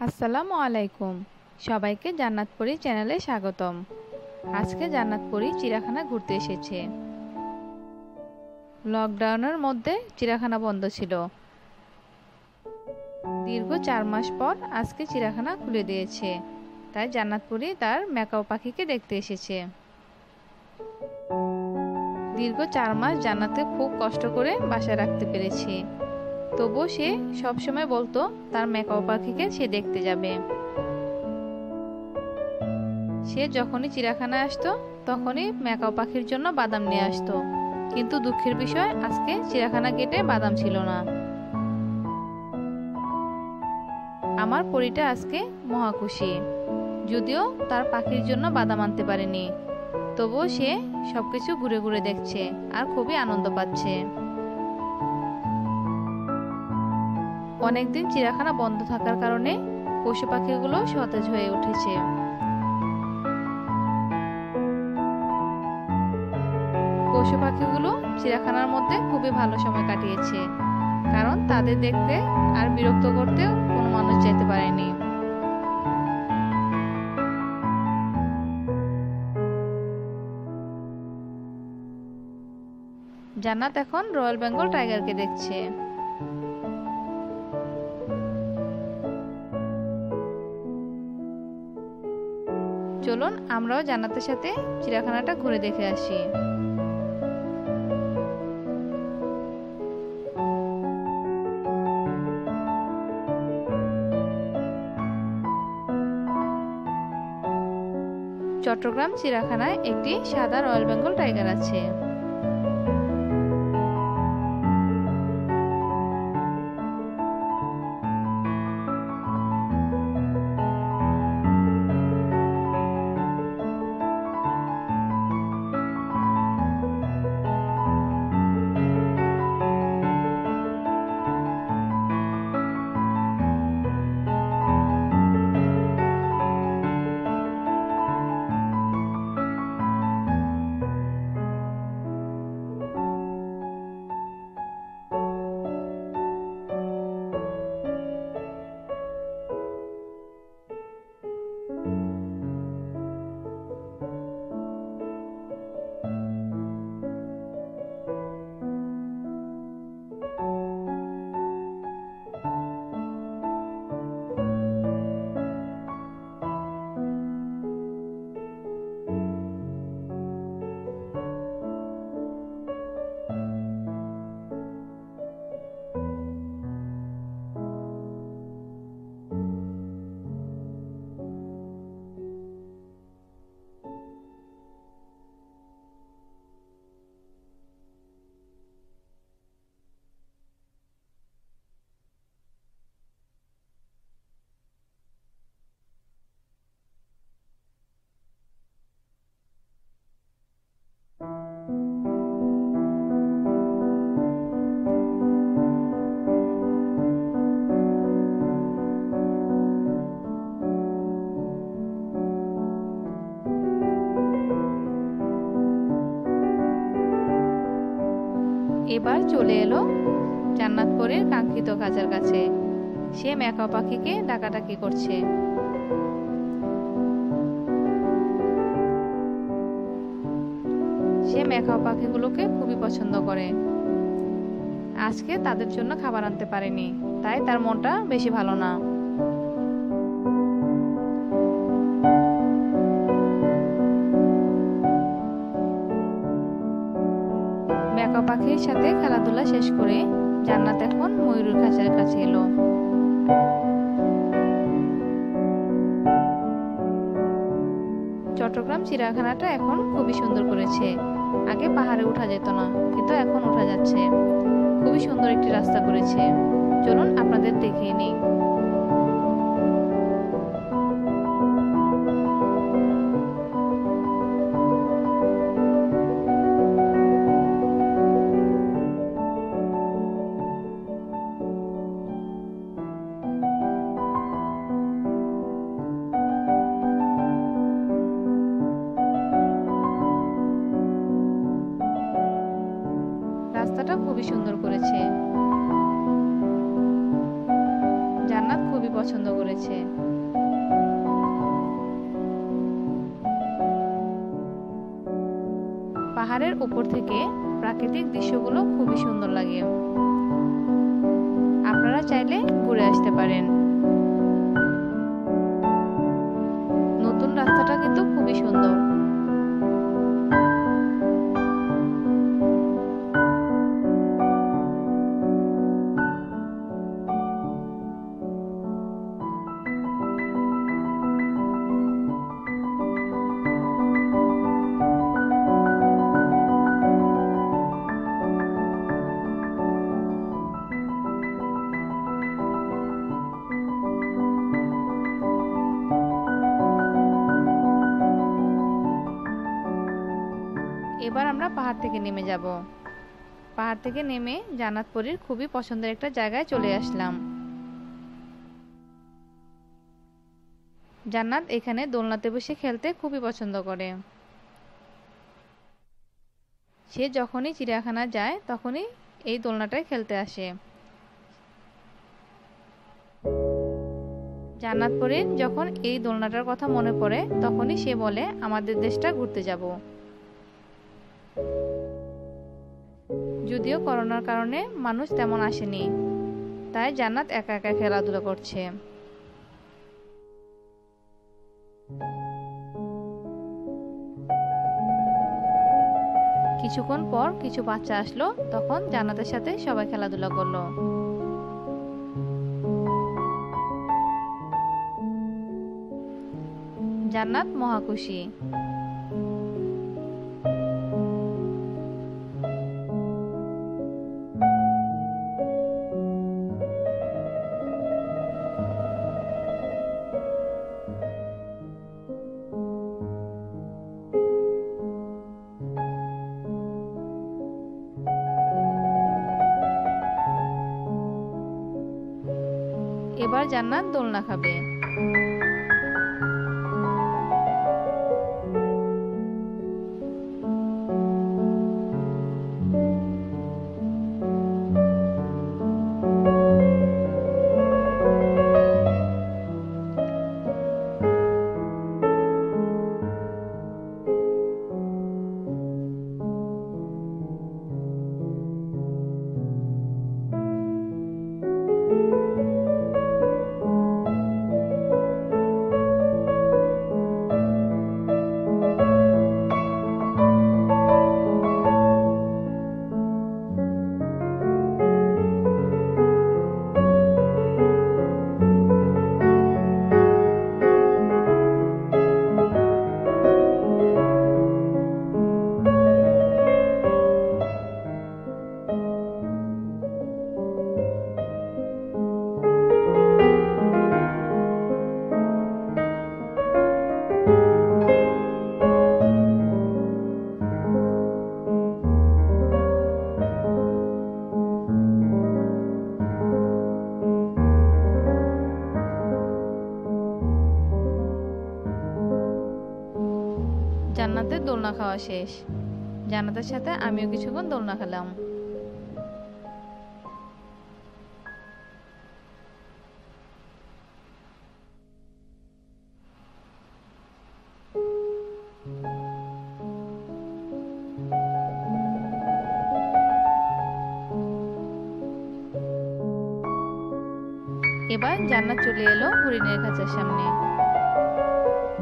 আসসালামু আলাইকুম। সবাইকে জান্নাতপুরি চ্যানেলে স্বাগতম। আজকে জান্নাতপুরি চিড়িয়াখানা ঘুরতে এসেছে। লকডাউনের মধ্যে চিড়িয়াখানা বন্ধ ছিল। দীর্ঘ 4 মাস পর আজকে চিড়িয়াখানা খুলে দিয়েছে, তাই জান্নাতপুরি তার ম্যাকাও পাখিকে দেখতে এসেছে। দীর্ঘ 4 মাস জান্নাতে খুব কষ্ট করে বাসায় রাখতে পেরেছে, তবুও সে সবসময় বলতো তার ম্যাকাও পাখিকে সে দেখতে যাবে। সে যখনই চিড়িয়াখানায় আসতো তখনই ম্যাকাও পাখির জন্য বাদাম নিয়ে আসতো, কিন্তু দুঃখের বিষয় আজকে চিড়িয়াখানা গেটে বাদাম ছিল না। আমার পরীটা আজকে মহা খুশি, যদিও তার পাখির জন্য বাদাম আনতে পারেনি, তবুও সে সবকিছু ঘুরে ঘুরে দেখছে আর খুবই আনন্দ পাচ্ছে। অনেকদিন চিড়িয়াখানা বন্ধ থাকার কারণে পশু পাখিগুলো সতেজ হয়ে উঠেছে। পশু পাখিগুলো চিড়িয়াখানার মধ্যে খুবই ভালো সময় কাটিয়েছে, কারণ তাদের দেখতে আর বিরক্ত করতে কোনো মানুষ যেতে পারেনি। জান্নাত এখন রয়্যাল বেঙ্গল টাইগারকে দেখছে। চলুন আমরাও জান্নাতের সাথে চিড়িয়াখানাটা ঘুরে দেখে আসি। চট্টগ্রাম চিড়িয়াখানায় একটি সাদা রয়্যাল বেঙ্গল টাইগার আছে। এবার চলে এলো জান্নাতপুরীর কাঙ্ক্ষিত খাঁচার কাছে। সে ম্যাকাও পাখিকে ডাকাডাকি করছে। সে ম্যাকাও পাখিগুলোকে খুবই পছন্দ করে। আজকে তাদের জন্য খাবার আনতে পারেনি, তাই তার মনটা বেশি ভালো না। ম্যাকাও পাখির সাথে খেলাধুলা শেষ করে জান্নাত এখন ময়ূরের খাঁচার কাছে এলো। চট্টগ্রাম চিড়িয়াখানাটা এখন খুবই সুন্দর করেছে। আগে পাহাড়ে ওঠা যেত না, কিন্তু এখন ওঠা যাচ্ছে। খুবই সুন্দর একটি রাস্তা করেছে। চলুন আপনাদের দেখিয়ে নিই। রাস্তাটা খুবই সুন্দর করেছে। পছন্দ করেছে। পাহাড়ের উপর থেকে প্রাকৃতিক দৃশ্যগুলো খুবই সুন্দর লাগে। আপনারা চাইলে ঘুরে আসতে পারেন। নতুন রাস্তাটা কিন্তু খুবই সুন্দর। এবার আমরা পাহাড় থেকে নেমে যাব। পাহাড় থেকে নেমে জান্নাত পরীর খুবই পছন্দের একটা জায়গায় চলে আসলাম। জান্নাত এখানে দোলনাতে বসে খেলতে খুবই পছন্দ করে। সে যখনই চিড়িয়াখানা যায় তখনই এই দোলনাটায় খেলতে আসে। জান্নাত পরীর যখন এই দোলনাটার কথা মনে পড়ে তখনই সে বলে আমাদের দেশটা ঘুরতে যাব। যদিও করোনার কারণে মানুষ তেমন আসেনি, তাই জান্নাত একা একা খেলাধুলা করছে। কিছুক্ষণ পর কিছু বাচ্চা আসলো, তখন জান্নাতের সাথে সবাই খেলাধুলা করলো। জান্নাত মহা খুশি। এবার জান্নাত দোলনা খাবে। জান্নাতের দোলনা খাওয়া শেষ। জান্নাতের সাথে আমিও কিছুক্ষণ দোলনা খেলাম। এবার জান্নাত চলে এলো হরিণের খাঁচার সামনে।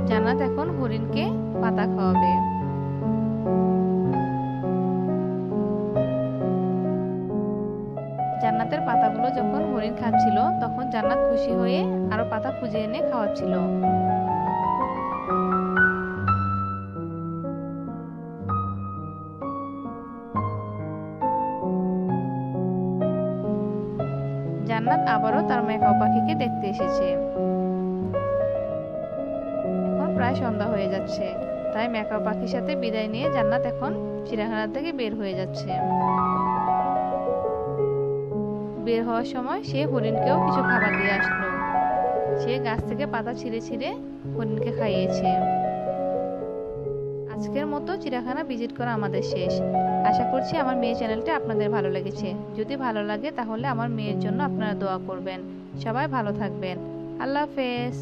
জান্নাত এখন হরিণকে পাতা খাওয়াবে। জান্নাতের পাতাগুলো যখন হরিণ খাচ্ছিল তখন জান্নাত খুশি হয়ে আরো পাতা খুঁজে এনে খাওয়াচ্ছিল। জান্নাত আবারও তার মেকাও পাখিকে দেখতে এসেছে। এখন প্রায় সন্ধ্যা হয়ে যাচ্ছে, তাই মেকাও পাখির সাথে বিদায় নিয়ে জান্নাত এখন চিড়িয়াখানা থেকে বের হয়ে যাচ্ছে। বের হওয়ার সময় সে হরিণকেও কিছু খাবার দিয়ে আসলো। সে গাছ থেকে পাতা ছিঁড়ে ছিঁড়ে হরিণকে খাইয়েছে। আজকের মতো চিড়িয়াখানা ভিজিট করা আমাদের শেষ। আশা করছি আমার মেয়ে চ্যানেলটা আপনাদের ভালো লেগেছে। যদি ভালো লাগে তাহলে আমার মেয়ের জন্য আপনারা দোয়া করবেন। সবাই ভালো থাকবেন। আল্লাহ হাফেজ।